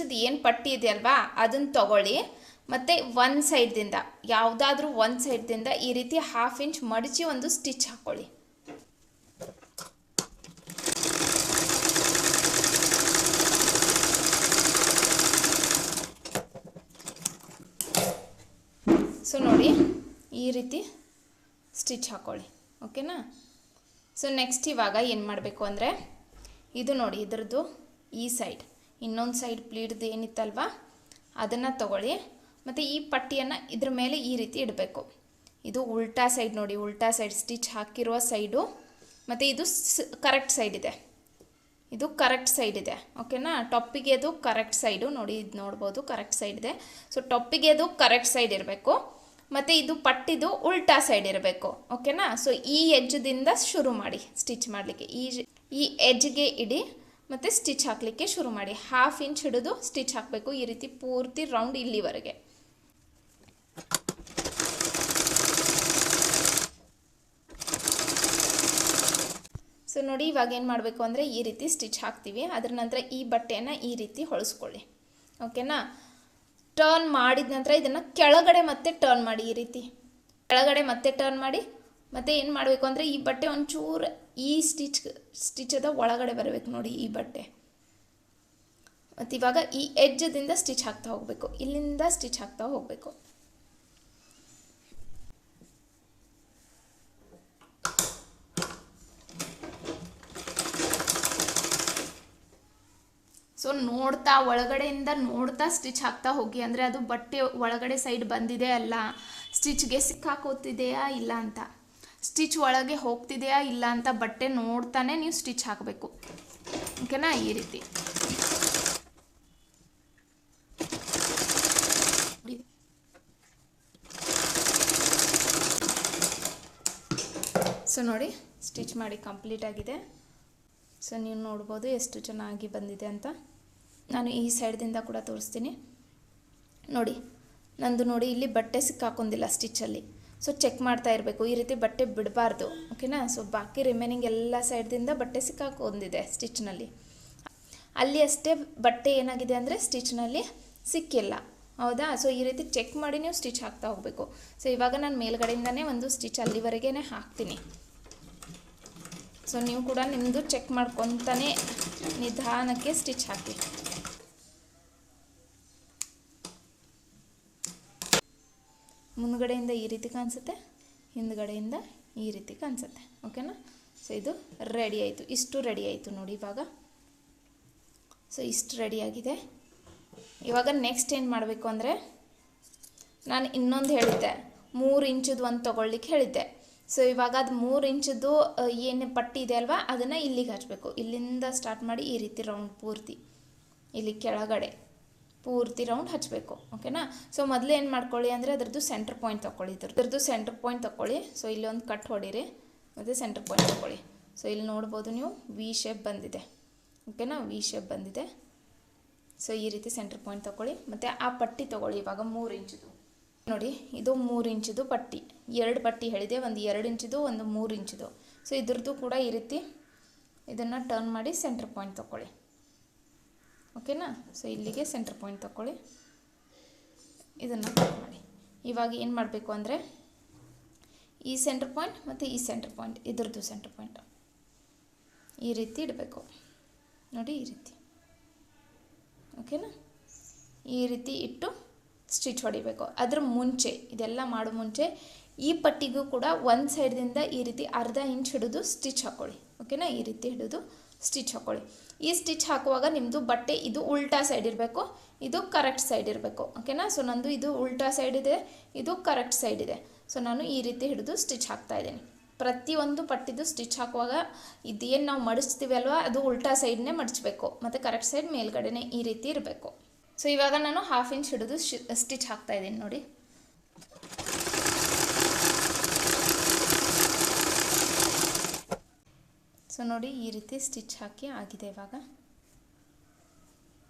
ಇಂಚದ್ದು ಏನು ಪಟ್ಟಿ ಇದೆಯಲ್ವಾ ಅದನ್ನು ತಗೊಳ್ಳಿ. ಮತ್ತು ಒಂದು ಸೈಡ್ದಿಂದ ಯಾವುದಾದ್ರೂ ಒಂದು ಸೈಡ್ದಿಂದ ಈ ರೀತಿ 1/2 ಇಂಚ್ ಮಡಚಿ ಒಂದು ಸ್ಟಿಚ್ ಹಾಕ್ಕೊಳ್ಳಿ. ಸೊ ನೋಡಿ ಈ ರೀತಿ ಸ್ಟಿಚ್ ಹಾಕ್ಕೊಳ್ಳಿ. ಓಕೆನಾ. ಸೊ ನೆಕ್ಸ್ಟ್ ಇವಾಗ ಏನು ಮಾಡಬೇಕು ಅಂದರೆ ಇದು ನೋಡಿ ಇದರದ್ದು ಈ ಸೈಡ್ ಇನ್ನೊಂದು ಸೈಡ್ ಪ್ಲೀಟ್ದು ಏನಿತ್ತಲ್ವ ಅದನ್ನು ತಗೊಳ್ಳಿ. ಮತ್ತು ಈ ಪಟ್ಟಿಯನ್ನು ಇದ್ರ ಮೇಲೆ ಈ ರೀತಿ ಇಡಬೇಕು. ಇದು ಉಲ್ಟಾ ಸೈಡ್ ನೋಡಿ, ಉಲ್ಟಾ ಸೈಡ್ ಸ್ಟಿಚ್ ಹಾಕಿರುವ ಸೈಡು. ಮತ್ತು ಇದು ಕರೆಕ್ಟ್ ಸೈಡ್ ಇದೆ, ಇದು ಕರೆಕ್ಟ್ ಸೈಡ್ ಇದೆ. ಓಕೆನಾ. ಟಾಪಿಗೆ ಅದು ಕರೆಕ್ಟ್ ಸೈಡು ನೋಡಿ, ಇದು ನೋಡ್ಬೋದು ಕರೆಕ್ಟ್ ಸೈಡ್ ಇದೆ. ಸೊ ಟಾಪಿಗೆ ಅದು ಕರೆಕ್ಟ್ ಸೈಡ್ ಇರಬೇಕು. ಮತ್ತು ಇದು ಪಟ್ಟಿದು ಉಲ್ಟಾ ಸೈಡ್ ಇರಬೇಕು. ಓಕೆನಾ. ಸೊ ಈ ಎಜ್ಜದಿಂದ ಶುರು ಮಾಡಿ ಸ್ಟಿಚ್ ಮಾಡಲಿಕ್ಕೆ. ಈ ಎಜ್ಗೆ ಇಡಿ ಮತ್ತು ಸ್ಟಿಚ್ ಹಾಕಲಿಕ್ಕೆ ಶುರು ಮಾಡಿ. 1/2 ಇಂಚ್ ಹಿಡಿದು ಸ್ಟಿಚ್ ಹಾಕಬೇಕು ಈ ರೀತಿ ಪೂರ್ತಿ ರೌಂಡ್ ಇಲ್ಲಿವರೆಗೆ. ಸೊ ನೋಡಿ ಇವಾಗ ಏನು ಮಾಡಬೇಕು ಅಂದರೆ ಈ ರೀತಿ ಸ್ಟಿಚ್ ಹಾಕ್ತೀವಿ. ಅದರ ನಂತರ ಈ ಬಟ್ಟೆಯನ್ನು ಈ ರೀತಿ ಹೊಳಿಸ್ಕೊಳ್ಳಿ. ಓಕೆನಾ. ಟರ್ನ್ ಮಾಡಿದ ನಂತರ ಇದನ್ನು ಕೆಳಗಡೆ ಮತ್ತೆ ಟರ್ನ್ ಮಾಡಿ, ಈ ರೀತಿ ಕೆಳಗಡೆ ಮತ್ತೆ ಟರ್ನ್ ಮಾಡಿ. ಮತ್ತು ಏನು ಮಾಡಬೇಕು ಅಂದರೆ ಈ ಬಟ್ಟೆ ಒಂಚೂರು ಈ ಸ್ಟಿಚದ ಒಳಗಡೆ ಬರಬೇಕು ನೋಡಿ ಈ ಬಟ್ಟೆ. ಮತ್ತು ಇವಾಗ ಈ ಎಡ್ಜದಿಂದ ಸ್ಟಿಚ್ ಹಾಕ್ತಾ ಹೋಗಬೇಕು, ಇಲ್ಲಿಂದ ಸ್ಟಿಚ್ ಹಾಕ್ತಾ ಹೋಗಬೇಕು. ಸೊ ನೋಡ್ತಾ ಒಳಗಡೆಯಿಂದ ನೋಡ್ತಾ ಸ್ಟಿಚ್ ಹಾಕ್ತಾ ಹೋಗಿ, ಅಂದರೆ ಅದು ಬಟ್ಟೆ ಒಳಗಡೆ ಸೈಡ್ ಬಂದಿದೆ ಅಲ್ಲ, ಸ್ಟಿಚ್ಗೆ ಸಿಕ್ಕಾಕೋತಿದೆಯಾ ಇಲ್ಲ ಅಂತ, ಸ್ಟಿಚ್ ಒಳಗೆ ಹೋಗ್ತಿದೆಯಾ ಇಲ್ಲ ಅಂತ ಬಟ್ಟೆ ನೋಡ್ತಾನೆ ನೀವು ಸ್ಟಿಚ್ ಹಾಕಬೇಕು. ಓಕೆನಾ. ಈ ರೀತಿ ಸೊ ನೋಡಿ ಸ್ಟಿಚ್ ಮಾಡಿ ಕಂಪ್ಲೀಟ್ ಆಗಿದೆ. ಸೊ ನೀವು ನೋಡ್ಬೋದು ಎಷ್ಟು ಚೆನ್ನಾಗಿ ಬಂದಿದೆ ಅಂತ. ನಾನು ಈ ಸೈಡ್ದಿಂದ ಕೂಡ ತೋರಿಸ್ತೀನಿ ನೋಡಿ. ನಂದು ನೋಡಿ ಇಲ್ಲಿ ಬಟ್ಟೆ ಸಿಕ್ಕಾಕೊಂಡಿಲ್ಲ ಸ್ಟಿಚ್ಚಲ್ಲಿ. ಸೊ ಚೆಕ್ ಮಾಡ್ತಾ ಇರಬೇಕು, ಈ ರೀತಿ ಬಟ್ಟೆ ಬಿಡಬಾರ್ದು. ಓಕೆನಾ. ಸೊ ಬಾಕಿ ರಿಮೈನಿಂಗ್ ಎಲ್ಲ ಸೈಡ್ದಿಂದ ಬಟ್ಟೆ ಸಿಕ್ಕಾಕೊಂಡಿದೆ ಸ್ಟಿಚ್ನಲ್ಲಿ. ಅಲ್ಲಿ ಅಷ್ಟೇ ಬಟ್ಟೆ ಏನಾಗಿದೆ ಅಂದರೆ ಸ್ಟಿಚ್ನಲ್ಲಿ ಸಿಕ್ಕಿಲ್ಲ. ಹೌದಾ. ಸೊ ಈ ರೀತಿ ಚೆಕ್ ಮಾಡಿ ನೀವು ಸ್ಟಿಚ್ ಹಾಕ್ತಾ ಹೋಗಬೇಕು. ಸೊ ಇವಾಗ ನಾನು ಮೇಲ್ಗಡೆಯಿಂದನೇ ಒಂದು ಸ್ಟಿಚ್ ಅಲ್ಲಿವರೆಗೇ ಹಾಕ್ತೀನಿ. ಸೊ ನೀವು ಕೂಡ ನಿಮ್ಮದು ಚೆಕ್ ಮಾಡ್ಕೊತಾನೆ ನಿಧಾನಕ್ಕೆ ಸ್ಟಿಚ್ ಹಾಕಿ. ಮುಂದ್ಗಡೆಯಿಂದ ಈ ರೀತಿ ಕಾಣಿಸುತ್ತೆ, ಹಿಂದ್ಗಡೆಯಿಂದ ಈ ರೀತಿ ಕಾಣಿಸುತ್ತೆ. ಓಕೆನಾ. ಸೊ ಇದು ರೆಡಿ ಆಯಿತು, ಇಷ್ಟು ರೆಡಿ ಆಯಿತು ನೋಡಿ ಇವಾಗ. ಸೊ ಇಷ್ಟು ರೆಡಿಯಾಗಿದೆ. ಇವಾಗ ನೆಕ್ಸ್ಟ್ ಏನು ಮಾಡಬೇಕು ಅಂದರೆ ನಾನು ಇನ್ನೊಂದು ಹೇಳಿದ್ದೆ, 3 ಇಂಚದ್ದು ಒಂದು ತೊಗೊಳ್ಲಿಕ್ಕೆ ಹೇಳಿದ್ದೆ. ಸೊ ಇವಾಗ ಅದು 3 ಇಂಚದ್ದು ಏನು ಪಟ್ಟಿ ಇದೆ ಅಲ್ವಾ ಅದನ್ನು ಇಲ್ಲಿಗೆ ಹಚ್ಚಬೇಕು. ಇಲ್ಲಿಂದ ಸ್ಟಾರ್ಟ್ ಮಾಡಿ ಈ ರೀತಿ ರೌಂಡ್ ಪೂರ್ತಿ ಇಲ್ಲಿ ಕೆಳಗಡೆ ಪೂರ್ತಿ ರೌಂಡ್ ಹಚ್ಚಬೇಕು. ಓಕೆನಾ. ಸೊ ಮೊದಲು ಏನು ಮಾಡ್ಕೊಳ್ಳಿ ಅಂದರೆ ಅದರದ್ದು ಸೆಂಟ್ರ್ ಪಾಯಿಂಟ್ ತೊಗೊಳ್ಳಿ, ಇದ್ರದ್ದು ಸೆಂಟ್ರ್ ಪಾಯಿಂಟ್ ತೊಗೊಳ್ಳಿ. ಸೊ ಇಲ್ಲಿ ಒಂದು ಕಟ್ ಹೊಡೀರಿ ಮತ್ತು ಸೆಂಟ್ರ್ ಪಾಯಿಂಟ್ ತೊಗೊಳ್ಳಿ. ಸೊ ಇಲ್ಲಿ ನೋಡ್ಬೋದು ನೀವು ವಿ ಶೇಪ್ ಬಂದಿದೆ. ಓಕೆನಾ. ವಿ ಶೇಪ್ ಬಂದಿದೆ. ಸೊ ಈ ರೀತಿ ಸೆಂಟ್ರ್ ಪಾಯಿಂಟ್ ತೊಗೊಳ್ಳಿ. ಮತ್ತು ಆ ಪಟ್ಟಿ ತೊಗೊಳ್ಳಿ ಇವಾಗ 3 ಇಂಚದು ನೋಡಿ. ಇದು 3 ಇಂಚದು ಪಟ್ಟಿ, 2 ಪಟ್ಟಿ ಹೇಳಿದೆ, ಒಂದು 2 ಇಂಚದು ಒಂದು 3 ಇಂಚದು. ಸೊ ಇದ್ರದ್ದು ಕೂಡ ಈ ರೀತಿ ಇದನ್ನು ಟರ್ನ್ ಮಾಡಿ ಸೆಂಟ್ರ್ ಪಾಯಿಂಟ್ ತೊಗೊಳ್ಳಿ. ಓಕೆನಾ. ಸೊ ಇಲ್ಲಿಗೆ ಸೆಂಟ್ರ್ ಪಾಯಿಂಟ್ ತೊಗೊಳ್ಳಿ, ಇದನ್ನು ಕಟ್ ಮಾಡಿ. ಇವಾಗ ಏನು ಮಾಡಬೇಕು ಅಂದರೆ ಈ ಸೆಂಟ್ರ್ ಪಾಯಿಂಟ್ ಮತ್ತು ಈ ಸೆಂಟ್ರ್ ಪಾಯಿಂಟ್ ಇದ್ರದ್ದು ಸೆಂಟ್ರ್ ಪಾಯಿಂಟ್ ಈ ರೀತಿ ಇಡಬೇಕು ನೋಡಿ, ಈ ರೀತಿ. ಓಕೆನಾ. ಈ ರೀತಿ ಇಟ್ಟು ಸ್ಟಿಚ್ ಹೊಡಿಬೇಕು. ಅದ್ರ ಮುಂಚೆ ಇದೆಲ್ಲ ಮಾಡೋ ಮುಂಚೆ ಈ ಪಟ್ಟಿಗೂ ಕೂಡ ಒಂದು ಸೈಡ್ದಿಂದ ಈ ರೀತಿ ಅರ್ಧ ಇಂಚ್ ಹಿಡಿದು ಸ್ಟಿಚ್ ಹಾಕ್ಕೊಳ್ಳಿ. ಓಕೆನಾ. ಈ ರೀತಿ ಹಿಡಿದು ಸ್ಟಿಚ್ ಹಾಕ್ಕೊಳ್ಳಿ. ಈ ಸ್ಟಿಚ್ ಹಾಕುವಾಗ ನಿಮ್ಮದು ಬಟ್ಟೆ ಇದು ಉಲ್ಟಾ ಸೈಡ್ ಇರಬೇಕು, ಇದು ಕರೆಕ್ಟ್ ಸೈಡ್ ಇರಬೇಕು. ಓಕೆನಾ. ಸೊ ನಂದು ಇದು ಉಲ್ಟಾ ಸೈಡ್ ಇದೆ, ಇದು ಕರೆಕ್ಟ್ ಸೈಡ್ ಇದೆ. ಸೊ ನಾನು ಈ ರೀತಿ ಹಿಡಿದು ಸ್ಟಿಚ್ ಹಾಕ್ತಾ ಇದ್ದೀನಿ. ಪ್ರತಿಯೊಂದು ಪಟ್ಟಿದು ಸ್ಟಿಚ್ ಹಾಕುವಾಗ ಇದೇನು ನಾವು ಮಡಿಸ್ತೀವಿ ಅಲ್ವಾ ಅದು ಉಲ್ಟಾ ಸೈಡ್ನೇ ಮಡಿಸ್ಬೇಕು, ಮತ್ತು ಕರೆಕ್ಟ್ ಸೈಡ್ ಮೇಲ್ಗಡೆನೇ ಈ ರೀತಿ ಇರಬೇಕು. ಸೊ ಇವಾಗ ನಾನು 1/2 ಇಂಚ್ ಹಿಡಿದು ಸ್ಟಿಚ್ ಹಾಕ್ತಾ ಇದ್ದೀನಿ ನೋಡಿ. ಸೊ ನೋಡಿ ಈ ರೀತಿ ಸ್ಟಿಚ್ ಹಾಕಿ ಆಗಿದೆ ಇವಾಗ.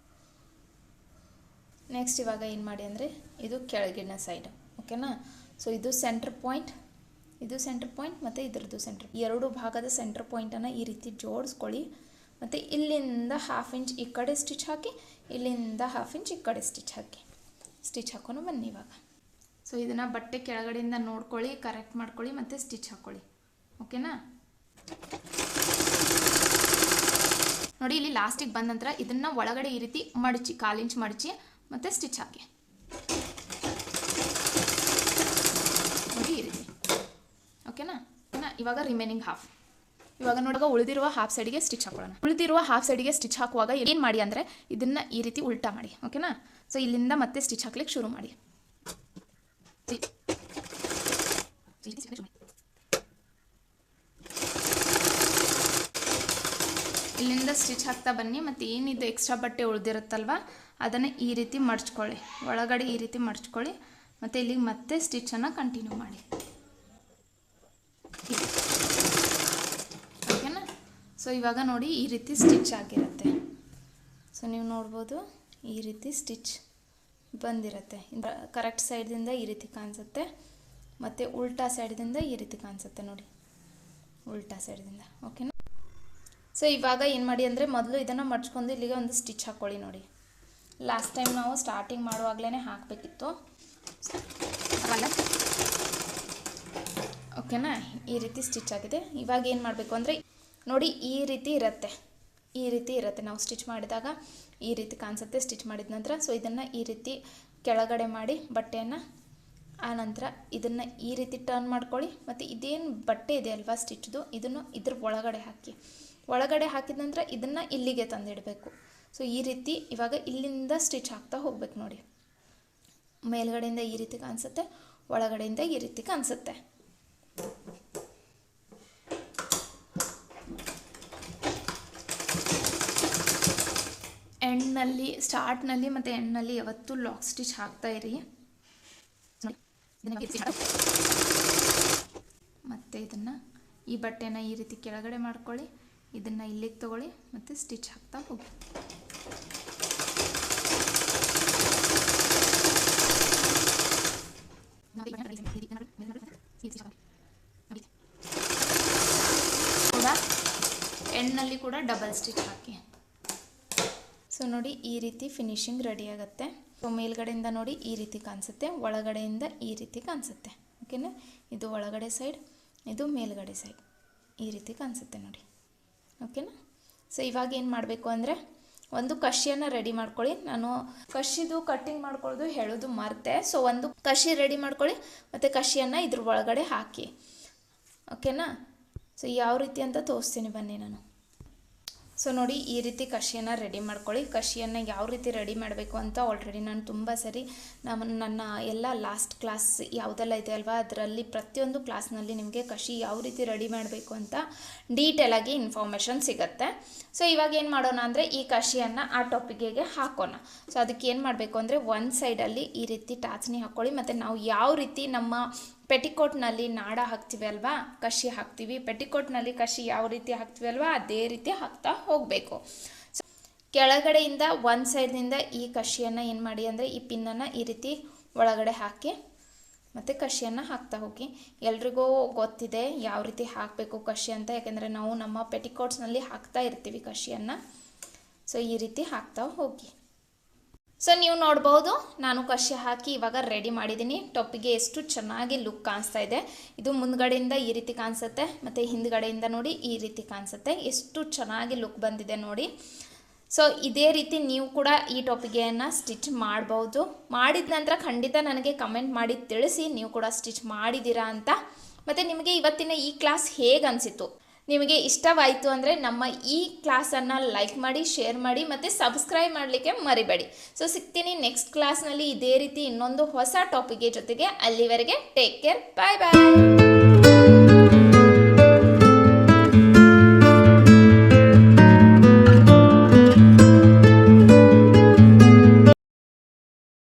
ನೆಕ್ಸ್ಟ್ ಇವಾಗ ಏನು ಮಾಡಿ ಅಂದರೆ ಇದು ಕೆಳಗಿನ ಸೈಡ್. ಓಕೆನಾ. ಸೊ ಇದು ಸೆಂಟ್ರ್ ಪಾಯಿಂಟ್, ಇದು ಸೆಂಟ್ರ್ ಪಾಯಿಂಟ್ ಮತ್ತು ಇದ್ರದ್ದು ಸೆಂಟ್ರ್, ಎರಡು ಭಾಗದ ಸೆಂಟ್ರ್ ಪಾಯಿಂಟನ್ನು ಈ ರೀತಿ ಜೋಡಿಸ್ಕೊಳ್ಳಿ. ಮತ್ತು ಇಲ್ಲಿಂದ 1/2 ಇಂಚ್ ಈ ಕಡೆ ಸ್ಟಿಚ್ ಹಾಕಿ, ಇಲ್ಲಿಂದ 1/2 ಇಂಚ್ ಈ ಕಡೆ ಸ್ಟಿಚ್ ಹಾಕಿ, ಸ್ಟಿಚ್ ಹಾಕೊಂಡು ಬನ್ನಿ ಇವಾಗ. ಸೊ ಇದನ್ನು ಬಟ್ಟೆ ಕೆಳಗಡೆಯಿಂದ ನೋಡ್ಕೊಳ್ಳಿ, ಕರೆಕ್ಟ್ ಮಾಡ್ಕೊಳ್ಳಿ ಮತ್ತು ಸ್ಟಿಚ್ ಹಾಕ್ಕೊಳ್ಳಿ. ಓಕೆನಾ? ನೋಡಿ ಇಲ್ಲಿ ಲಾಸ್ಟಿಗೆ ಬಂದ ನಂತರ ಇದನ್ನು ಒಳಗಡೆ ಈ ರೀತಿ ಮಡಚಿ 1/4 ಇಂಚ್ ಮಡಚಿ ಮತ್ತು ಸ್ಟಿಚ್ ಹಾಕಿ. ನೋಡಿ ಈ ರೀತಿ. ಓಕೆನಾ? ಇವಾಗ ರಿಮೈನಿಂಗ್ ಹಾಫ್. ಇವಾಗ ನೋಡುವಾಗ ಉಳಿದಿರುವ ಹಾಫ್ ಸೈಡಿಗೆ ಸ್ಟಿಚ್ ಹಾಕೊಳ್ಳೋಣ. ಉಳಿದಿರುವ ಹಾಫ್ ಸೈಡಿಗೆ ಸ್ಟಿಚ್ ಹಾಕುವಾಗ ಏನು ಮಾಡಿ ಅಂದರೆ ಇದನ್ನು ಈ ರೀತಿ ಉಲ್ಟಾ ಮಾಡಿ. ಓಕೆನಾ? ಸೊ ಇಲ್ಲಿಂದ ಮತ್ತೆ ಸ್ಟಿಚ್ ಹಾಕ್ಲಿಕ್ಕೆ ಶುರು ಮಾಡಿ. ಇಲ್ಲಿಂದ ಸ್ಟಿಚ್ ಹಾಕ್ತಾ ಬನ್ನಿ. ಮತ್ತು ಏನಿದು ಎಕ್ಸ್ಟ್ರಾ ಬಟ್ಟೆ ಉಳಿದಿರುತ್ತಲ್ವ ಅದನ್ನು ಈ ರೀತಿ ಮಡ್ಚ್ಕೊಳ್ಳಿ, ಒಳಗಡೆ ಈ ರೀತಿ ಮಡ್ಚ್ಕೊಳ್ಳಿ. ಮತ್ತು ಇಲ್ಲಿಗೆ ಮತ್ತೆ ಸ್ಟಿಚ್ಚನ್ನು ಕಂಟಿನ್ಯೂ ಮಾಡಿ. ಓಕೆನಾ? ಸೊ ಇವಾಗ ನೋಡಿ ಈ ರೀತಿ ಸ್ಟಿಚ್ ಆಗಿರುತ್ತೆ. ಸೊ ನೀವು ನೋಡ್ಬೋದು ಈ ರೀತಿ ಸ್ಟಿಚ್ ಬಂದಿರುತ್ತೆ. ಕರೆಕ್ಟ್ ಸೈಡ್ದಿಂದ ಈ ರೀತಿ ಕಾಣಿಸುತ್ತೆ ಮತ್ತು ಉಲ್ಟಾ ಸೈಡ್ದಿಂದ ಈ ರೀತಿ ಕಾಣಿಸುತ್ತೆ ನೋಡಿ, ಉಲ್ಟಾ ಸೈಡ್ದಿಂದ. ಓಕೆನಾ? ಸೊ ಇವಾಗ ಏನು ಮಾಡಿ ಅಂದರೆ ಮೊದಲು ಇದನ್ನು ಮಡ್ಚ್ಕೊಂಡು ಇಲ್ಲಿಗೆ ಒಂದು ಸ್ಟಿಚ್ ಹಾಕ್ಕೊಳ್ಳಿ. ನೋಡಿ ಲಾಸ್ಟ್ ಟೈಮ್ ನಾವು ಸ್ಟಾರ್ಟಿಂಗ್ ಮಾಡುವಾಗಲೇ ಹಾಕಬೇಕಿತ್ತು. ಓಕೆನಾ? ಈ ರೀತಿ ಸ್ಟಿಚ್ ಆಗಿದೆ. ಇವಾಗ ಏನು ಮಾಡಬೇಕು ಅಂದರೆ ನೋಡಿ ಈ ರೀತಿ ಇರುತ್ತೆ, ಈ ರೀತಿ ಇರುತ್ತೆ. ನಾವು ಸ್ಟಿಚ್ ಮಾಡಿದಾಗ ಈ ರೀತಿ ಕಾಣಿಸುತ್ತೆ ಸ್ಟಿಚ್ ಮಾಡಿದ ನಂತರ. ಸೊ ಇದನ್ನು ಈ ರೀತಿ ಕೆಳಗಡೆ ಮಾಡಿ ಬಟ್ಟೆಯನ್ನು, ಆನಂತರ ಇದನ್ನು ಈ ರೀತಿ ಟರ್ನ್ ಮಾಡ್ಕೊಳ್ಳಿ. ಮತ್ತು ಇದೇನು ಬಟ್ಟೆ ಇದೆ ಅಲ್ವಾ ಸ್ಟಿಚ್ದು, ಇದನ್ನು ಇದ್ರ ಒಳಗಡೆ ಹಾಕಿ. ಒಳಗಡೆ ಹಾಕಿದ ನಂತರ ಇದನ್ನು ಇಲ್ಲಿಗೆ ತಂದಿಡಬೇಕು. ಸೊ ಈ ರೀತಿ ಇವಾಗ ಇಲ್ಲಿಂದ ಸ್ಟಿಚ್ ಹಾಕ್ತಾ ಹೋಗ್ಬೇಕು. ನೋಡಿ ಮೇಲ್ಗಡೆಯಿಂದ ಈ ರೀತಿ ಕಾಣಿಸುತ್ತೆ, ಒಳಗಡೆಯಿಂದ ಈ ರೀತಿ ಕಾಣಿಸುತ್ತೆ. ಎಂಡ್ನಲ್ಲಿ, ಸ್ಟಾರ್ಟ್ನಲ್ಲಿ ಮತ್ತು ಎಂಡ್ನಲ್ಲಿ ಯಾವತ್ತೂ ಲಾಕ್ ಸ್ಟಿಚ್ ಹಾಕ್ತಾ ಇರಿ. ಮತ್ತು ಇದನ್ನು ಈ ಬಟ್ಟೆನ ಈ ರೀತಿ ಕೆಳಗಡೆ ಮಾಡ್ಕೊಳ್ಳಿ, ಇದನ್ನು ಇಲ್ಲಿಗೆ ತಗೊಳ್ಳಿ ಮತ್ತು ಸ್ಟಿಚ್ ಹಾಕ್ತಾ ಹೋಗಿ. ಕೂಡ ಎಂಡ್ನಲ್ಲಿ ಕೂಡ ಡಬಲ್ ಸ್ಟಿಚ್ ಹಾಕಿ. ಸೊ ನೋಡಿ ಈ ರೀತಿ ಫಿನಿಶಿಂಗ್ ರೆಡಿ ಆಗುತ್ತೆ. ಸೊ ಮೇಲ್ಗಡೆಯಿಂದ ನೋಡಿ ಈ ರೀತಿ ಕಾಣಿಸುತ್ತೆ, ಒಳಗಡೆಯಿಂದ ಈ ರೀತಿ ಕಾಣಿಸುತ್ತೆ. ಓಕೆನಾ? ಇದು ಒಳಗಡೆ ಸೈಡ್, ಇದು ಮೇಲ್ಗಡೆ ಸೈಡ್, ಈ ರೀತಿ ಕಾಣಿಸುತ್ತೆ ನೋಡಿ. ಓಕೆನಾ? ಸೊ ಇವಾಗ ಏನು ಮಾಡಬೇಕು ಅಂದರೆ ಒಂದು ಕಷಿಯನ್ನು ರೆಡಿ ಮಾಡ್ಕೊಳ್ಳಿ. ನಾನು ಕಷಿದು ಕಟ್ಟಿಂಗ್ ಮಾಡ್ಕೊಳ್ಳೋದು ಹೇಳೋದು ಮರ್ತೆ. ಸೊ ಒಂದು ಕಷಿ ರೆಡಿ ಮಾಡ್ಕೊಳ್ಳಿ ಮತ್ತು ಕಷಿಯನ್ನು ಇದ್ರ ಒಳಗಡೆ ಹಾಕಿ. ಓಕೆನಾ? ಸೊ ಯಾವ ರೀತಿ ಅಂತ ತೋರಿಸ್ತೀನಿ ಬನ್ನಿ ನಾನು. ಸೊ ನೋಡಿ ಈ ರೀತಿ ಕಷಿಯನ್ನು ರೆಡಿ ಮಾಡ್ಕೊಳ್ಳಿ. ಕಷಿಯನ್ನು ಯಾವ ರೀತಿ ರೆಡಿ ಮಾಡಬೇಕು ಅಂತ ಆಲ್ರೆಡಿ ನಾನು ತುಂಬ ಸರಿ ನನ್ನ ಎಲ್ಲ ಲಾಸ್ಟ್ ಕ್ಲಾಸ್ ಯಾವುದೆಲ್ಲ ಇದೆ ಅಲ್ವಾ ಅದರಲ್ಲಿ ಪ್ರತಿಯೊಂದು ಕ್ಲಾಸ್ನಲ್ಲಿ ನಿಮಗೆ ಕಷಿ ಯಾವ ರೀತಿ ರೆಡಿ ಮಾಡಬೇಕು ಅಂತ ಡೀಟೇಲಾಗಿ ಇನ್ಫಾರ್ಮೇಷನ್ ಸಿಗುತ್ತೆ. ಸೊ ಇವಾಗ ಏನು ಮಾಡೋಣ ಅಂದರೆ ಈ ಕಷಿಯನ್ನು ಆ ಟಾಪಿಕ್ಗೆ ಹಾಕೋಣ. ಸೊ ಅದಕ್ಕೆ ಏನು ಮಾಡಬೇಕು ಅಂದರೆ ಒಂದು ಸೈಡಲ್ಲಿ ಈ ರೀತಿ ಟಾಚಣಿ ಹಾಕ್ಕೊಳ್ಳಿ. ಮತ್ತು ನಾವು ಯಾವ ರೀತಿ ನಮ್ಮ ಪೆಟಿಕೋಟ್ನಲ್ಲಿ ನಾಡ ಹಾಕ್ತೀವಿ ಅಲ್ವಾ, ಕಷಿ ಹಾಕ್ತೀವಿ, ಪೆಟಿಕೋಟ್ನಲ್ಲಿ ಕಷಿ ಯಾವ ರೀತಿ ಹಾಕ್ತೀವಿ ಅಲ್ವಾ ಅದೇ ರೀತಿ ಹಾಕ್ತಾ ಹೋಗಬೇಕು. ಸೊ ಕೆಳಗಡೆಯಿಂದ ಒಂದು ಸೈಡ್ನಿಂದ ಈ ಕಷಿಯನ್ನು ಏನು ಮಾಡಿ ಅಂದರೆ ಈ ಪಿನ್ನನ್ನು ಈ ರೀತಿ ಒಳಗಡೆ ಹಾಕಿ ಮತ್ತು ಕಷಿಯನ್ನು ಹಾಕ್ತಾ ಹೋಗಿ. ಎಲ್ರಿಗೂ ಗೊತ್ತಿದೆ ಯಾವ ರೀತಿ ಹಾಕಬೇಕು ಕಷಿ ಅಂತ, ಯಾಕೆಂದರೆ ನಾವು ನಮ್ಮ ಪೆಟಿಕೋಟ್ಸ್ನಲ್ಲಿ ಹಾಕ್ತಾ ಇರ್ತೀವಿ ಕಷಿಯನ್ನು. ಸೊ ಈ ರೀತಿ ಹಾಕ್ತಾ ಹೋಗಿ. ಸೊ ನೀವು ನೋಡ್ಬೋದು ನಾನು ಕಷಿ ಹಾಕಿ ಇವಾಗ ರೆಡಿ ಮಾಡಿದ್ದೀನಿ. ಟಾಪಿಗೆ ಎಷ್ಟು ಚೆನ್ನಾಗಿ ಲುಕ್ ಕಾಣಿಸ್ತಾ ಇದೆ. ಇದು ಮುಂದ್ಗಡೆಯಿಂದ ಈ ರೀತಿ ಕಾಣಿಸುತ್ತೆ ಮತ್ತು ಹಿಂದ್ಗಡೆಯಿಂದ ನೋಡಿ ಈ ರೀತಿ ಕಾಣಿಸುತ್ತೆ. ಎಷ್ಟು ಚೆನ್ನಾಗಿ ಲುಕ್ ಬಂದಿದೆ ನೋಡಿ. ಸೊ ಇದೇ ರೀತಿ ನೀವು ಕೂಡ ಈ ಟಾಪಿಗೆಯನ್ನು ಸ್ಟಿಚ್ ಮಾಡ್ಬೋದು. ಮಾಡಿದ ನಂತರ ಖಂಡಿತ ನನಗೆ ಕಮೆಂಟ್ ಮಾಡಿ ತಿಳಿಸಿ ನೀವು ಕೂಡ ಸ್ಟಿಚ್ ಮಾಡಿದ್ದೀರಾ ಅಂತ. ಮತ್ತು ನಿಮಗೆ ಇವತ್ತಿನ ಈ ಕ್ಲಾಸ್ ಹೇಗೆ ಅನಿಸಿತು, ನಿಮಗೆ ಇಷ್ಟವಾಯಿತು ಅಂದರೆ ನಮ್ಮ ಈ ಕ್ಲಾಸನ್ನು ಲೈಕ್ ಮಾಡಿ, ಶೇರ್ ಮಾಡಿ ಮತ್ತು ಸಬ್ಸ್ಕ್ರೈಬ್ ಮಾಡಲಿಕ್ಕೆ ಮರಿಬೇಡಿ. ಸೊ ಸಿಗ್ತೀನಿ ನೆಕ್ಸ್ಟ್ ಕ್ಲಾಸ್ನಲ್ಲಿ ಇದೇ ರೀತಿ ಇನ್ನೊಂದು ಹೊಸ ಟಾಪಿಕ್ ಜೊತೆಗೆ. ಅಲ್ಲಿವರೆಗೆ ಟೇಕ್ ಕೇರ್, ಬಾಯ್ ಬಾಯ್.